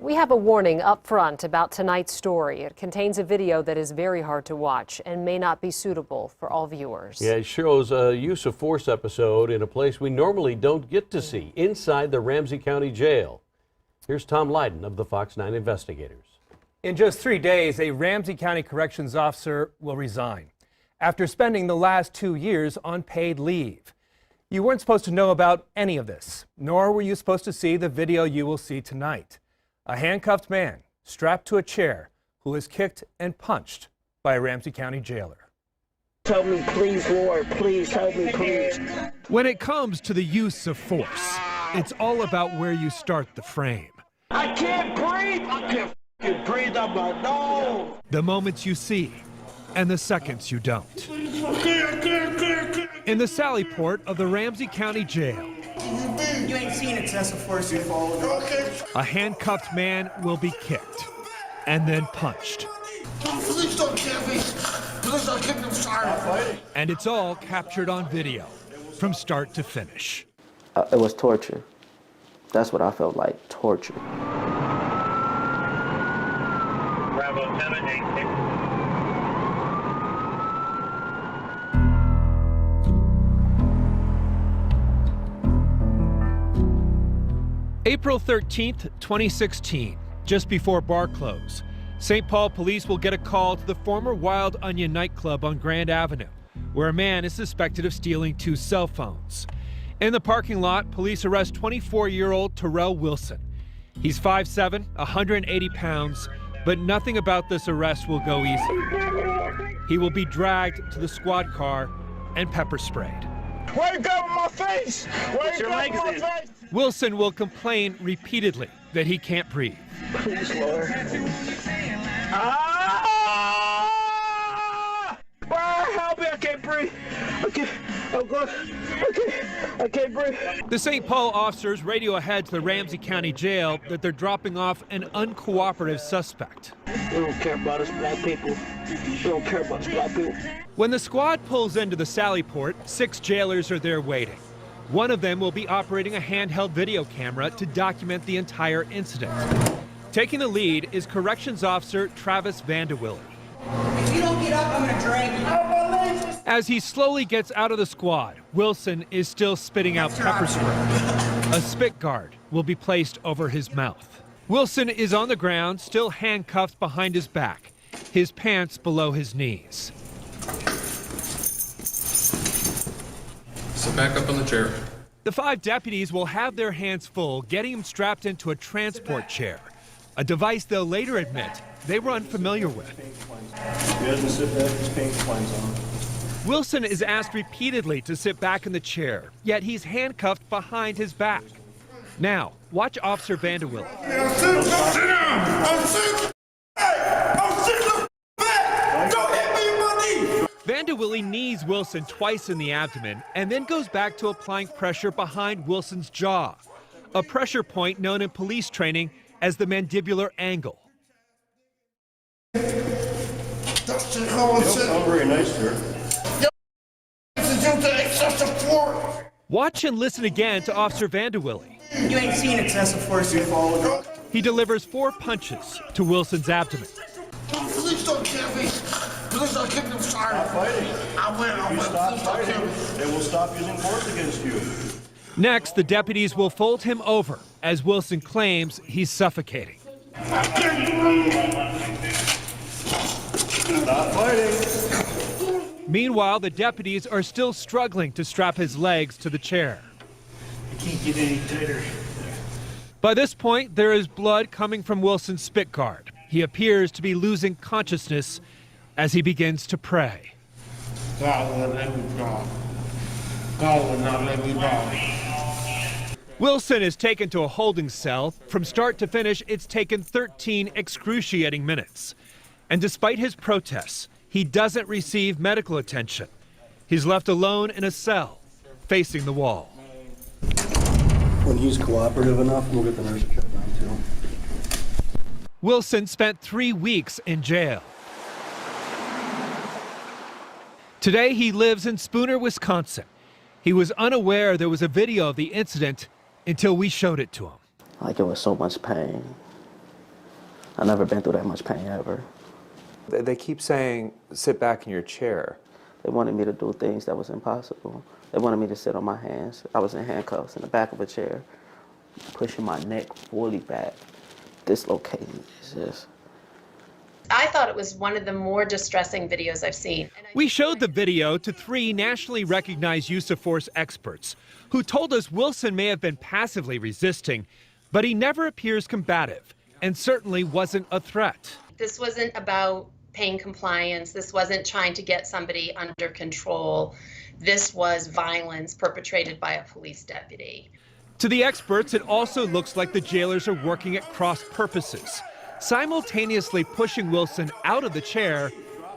We have a warning up front about tonight's story. It contains a video that is very hard to watch and may not be suitable for all viewers. Yeah, it shows a use of force episode in a place we normally don't get to see, inside the Ramsey County Jail. Here's Tom Lydon of the Fox 9 investigators. In just 3 days, a Ramsey County Corrections officer will resign after spending the last 2 years on paid leave. You weren't supposed to know about any of this, nor were you supposed to see the video you will see tonight. A handcuffed man strapped to a chair who was kicked and punched by a Ramsey County jailer. Help me, please, Lord. Please help me, please. When it comes to the use of force, it's all about where you start the frame. I can't breathe. I can't breathe up my nose. The moments you see and the seconds you don't. In the Sally Port of the Ramsey County Jail, you ain't seen excessive force, you followed. Okay. A handcuffed man will be kicked and then punched. Please don't kill me. Please don't kill me. I'm sorry. And it's all captured on video from start to finish. It was torture. That's what I felt like, torture. Bravo 786. April 13th, 2016, just before bar close, St. Paul police will get a call to the former Wild Onion nightclub on Grand Avenue, where a man is suspected of stealing 2 cell phones. In the parking lot, police arrest 24-year-old Terrell Wilson. He's 5'7", 180 pounds, but nothing about this arrest will go easy. He will be dragged to the squad car and pepper sprayed. Wake up my face! Wake up my face! Wilson will complain repeatedly that he can't breathe. Please, Lord. Ah! Help me! I can't breathe. Okay. Oh God. Okay. I can't breathe. The St. Paul officers radio ahead to the Ramsey County Jail that they're dropping off an uncooperative suspect. We don't care about us black people. We don't care about us black people. When the squad pulls into the Sally Port, 6 jailers are there waiting. One of them will be operating a handheld video camera to document the entire incident. Taking the lead is Corrections Officer Travis Vandewiele. If you don't get up, I'm gonna drag you. As he slowly gets out of the squad, Wilson is still spitting out pepper spray. A spit guard will be placed over his mouth. Wilson is on the ground, still handcuffed behind his back, his pants below his knees. Sit back up on the chair. The 5 deputies will have their hands full getting him strapped into a transport chair, a device they'll later admit they were unfamiliar with. Wilson is asked repeatedly to sit back in the chair, yet he's handcuffed behind his back. Now, watch Officer Vandewiele. Sit down! Vandewiele knees Wilson twice in the abdomen and then goes back to applying pressure behind Wilson's jaw, a pressure point known in police training as the mandibular angle. That's how it's Very nice, sir. Watch and listen again to Officer Vandewiele. You ain't seen excessive force, you followed. He delivers 4 punches to Wilson's abdomen. Please don't kill me. Please don't kill me. I'm sorry. Stop fighting. I will. Stop fighting. They will stop using force against you. Next, the deputies will fold him over as Wilson claims he's suffocating. Stop fighting. Meanwhile, the deputies are still struggling to strap his legs to the chair. I can't get any tighter. By this point, there is blood coming from Wilson's spit guard. He appears to be losing consciousness as he begins to pray. God will let me go. God will not let me go. Wilson is taken to a holding cell. From start to finish, it's taken 13 excruciating minutes. And despite his protests, he doesn't receive medical attention. He's left alone in a cell, facing the wall. When he's cooperative enough, we'll get the nurse to check down too. Wilson spent 3 weeks in jail. Today, he lives in Spooner, Wisconsin. He was unaware there was a video of the incident until we showed it to him. Like, it was so much pain. I've never been through that much pain ever. They keep saying, sit back in your chair. They wanted me to do things that was impossible. They wanted me to sit on my hands. I was in handcuffs in the back of a chair, pushing my neck fully back, dislocating. It's just... I thought it was one of the more distressing videos I've seen. We showed the video to 3 nationally recognized use of force experts who told us Wilson may have been passively resisting, but he never appears combative and certainly wasn't a threat. This wasn't about pain compliance. This wasn't trying to get somebody under control. This was violence perpetrated by a police deputy. To the experts, it also looks like the jailers are working at cross purposes, simultaneously pushing Wilson out of the chair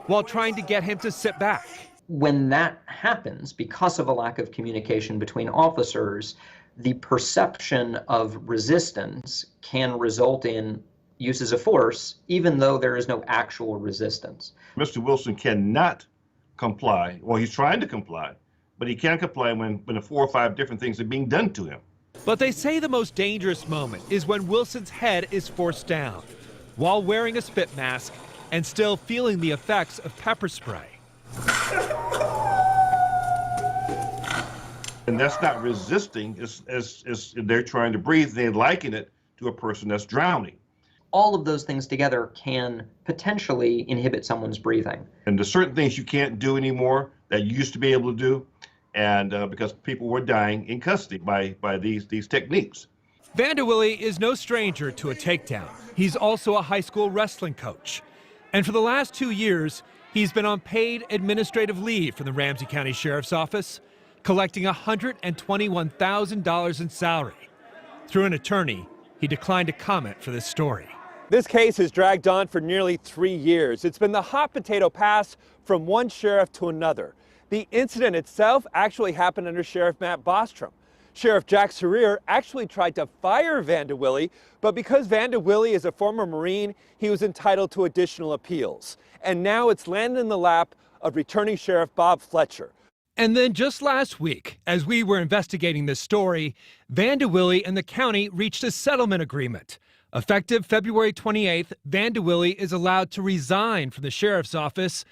while trying to get him to sit back. When that happens, because of a lack of communication between officers, the perception of resistance can result in uses of force, even though there is no actual resistance. Mr. Wilson cannot comply. Well, he's trying to comply, but he can't comply when 4 or 5 different things are being done to him. But they say the most dangerous moment is when Wilson's head is forced down while wearing a spit mask and still feeling the effects of pepper spray. And that's not resisting, as they're trying to breathe. They liken it to a person that's drowning. All of those things together can potentially inhibit someone's breathing. And there's certain things you can't do anymore that you used to be able to do, and because people were dying in custody by these techniques. Vandewiele is no stranger to a takedown. He's also a high school wrestling coach. And for the last 2 years, he's been on paid administrative leave from the Ramsey County Sheriff's Office, collecting $121,000 in salary. Through an attorney, he declined to comment for this story. This case has dragged on for nearly 3 years. It's been the hot potato pass from one sheriff to another. The incident itself actually happened under Sheriff Matt Bostrom. Sheriff Jack Serrier actually tried to fire Vandewiele, but because Vandewiele is a former Marine, he was entitled to additional appeals. And now it's landed in the lap of returning Sheriff Bob Fletcher. And then just last week, as we were investigating this story, Vandewiele and the county reached a settlement agreement. Effective February 28th, Vandewiele is allowed to resign from the sheriff's office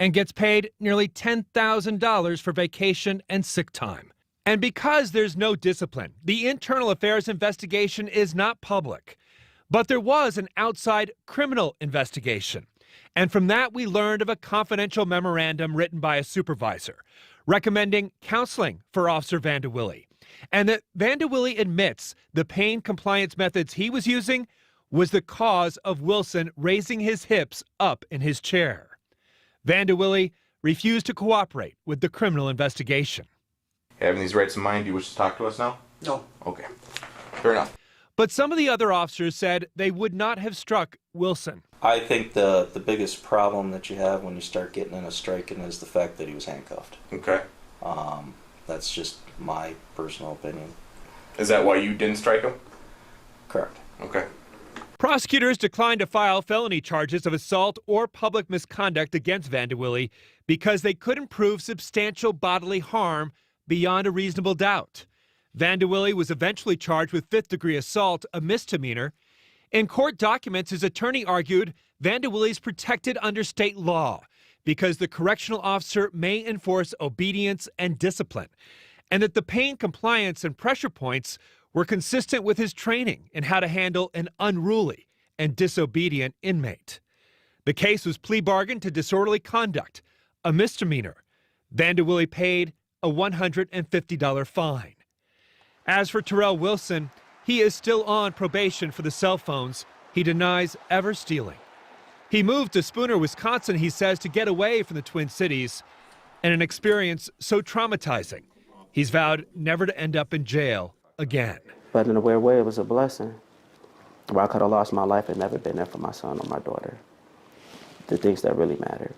and gets paid nearly $10,000 for vacation and sick time. And because there's no discipline, the internal affairs investigation is not public. But there was an outside criminal investigation. And from that, we learned of a confidential memorandum written by a supervisor recommending counseling for Officer Vandewiele, and that Vandewiele admits the pain compliance methods he was using was the cause of Wilson raising his hips up in his chair. Vandewiele refused to cooperate with the criminal investigation. Having these rights in mind, do you wish to talk to us now? No. Okay. Fair enough. But some of the other officers said they would not have struck Wilson. I think the biggest problem that you have when you start getting in a striking is the fact that he was handcuffed. Okay. That's just my personal opinion. Is that why you didn't strike him? Correct. Okay. Prosecutors declined to file felony charges of assault or public misconduct against Vandewiele because they couldn't prove substantial bodily harm beyond a reasonable doubt. Vandewiele was eventually charged with 5th-degree assault, a misdemeanor. In court documents, his attorney argued Vandewiele is protected under state law because the correctional officer may enforce obedience and discipline, and that the pain compliance and pressure points were consistent with his training in how to handle an unruly and disobedient inmate. The case was plea bargained to disorderly conduct, a misdemeanor. Vandewiele paid a $150 fine. As for Terrell Wilson, he is still on probation for the cell phones he denies ever stealing. He moved to Spooner, Wisconsin, he says, to get away from the Twin Cities, and an experience so traumatizing, he's vowed never to end up in jail again. But in a weird way, it was a blessing. Where I could have lost my life and never been there for my son or my daughter, the things that really mattered.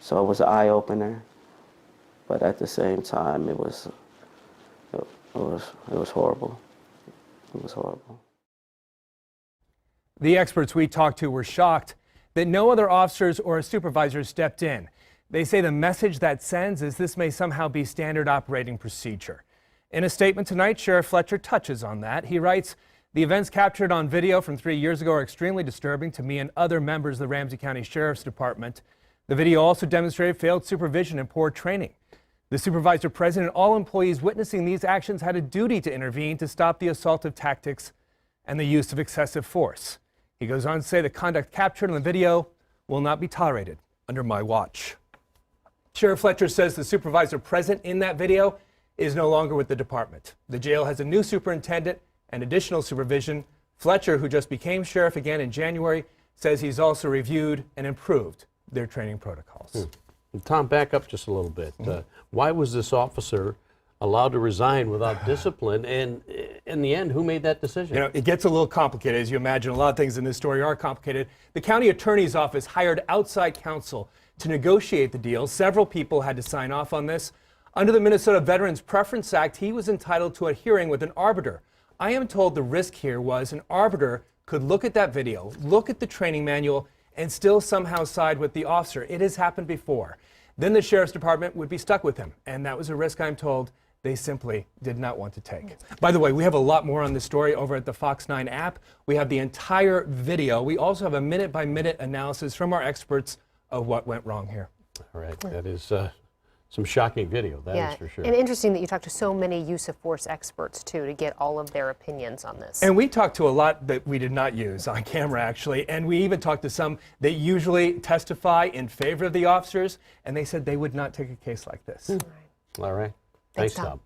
So it was an eye-opener, but at the same time, it was horrible. It was horrible. The experts we talked to were shocked that no other officers or supervisors stepped in. They say the message that sends is this may somehow be standard operating procedure. In a statement tonight, Sheriff Fletcher touches on that. He writes, The events captured on video from 3 years ago are extremely disturbing to me and other members of the Ramsey County Sheriff's Department. The video also demonstrated failed supervision and poor training. The supervisor present and all employees witnessing these actions had a duty to intervene to stop the assaultive tactics and the use of excessive force. He goes on to say the conduct captured in the video will not be tolerated under my watch. Sheriff Fletcher says the supervisor present in that video is no longer with the department. The jail has a new superintendent and additional supervision. Fletcher, who just became sheriff again in January, says he's also reviewed and improved their training protocols. Tom, back up just a little bit. Why was this officer allowed to resign without discipline? And in the end, who made that decision? You know, it gets a little complicated, as you imagine. A lot of things in this story are complicated. The county attorney's office hired outside counsel to negotiate the deal. Several people had to sign off on this. Under the Minnesota Veterans Preference Act, he was entitled to a hearing with an arbiter. I am told the risk here was an arbiter could look at that video, look at the training manual, and still somehow side with the officer. It has happened before. Then the sheriff's department would be stuck with him, and that was a risk I'm told they simply did not want to take. By the way, we have a lot more on this story over at the FOX9 app. We have the entire video. We also have a minute-by-minute analysis from our experts of what went wrong here. All right, that is some shocking video, that is for sure. And interesting that you talked to so many use of force experts, too, to get all of their opinions on this. And we talked to a lot that we did not use on camera, actually, and we even talked to some that usually testify in favor of the officers, and they said they would not take a case like this. All right. Thanks, Tom.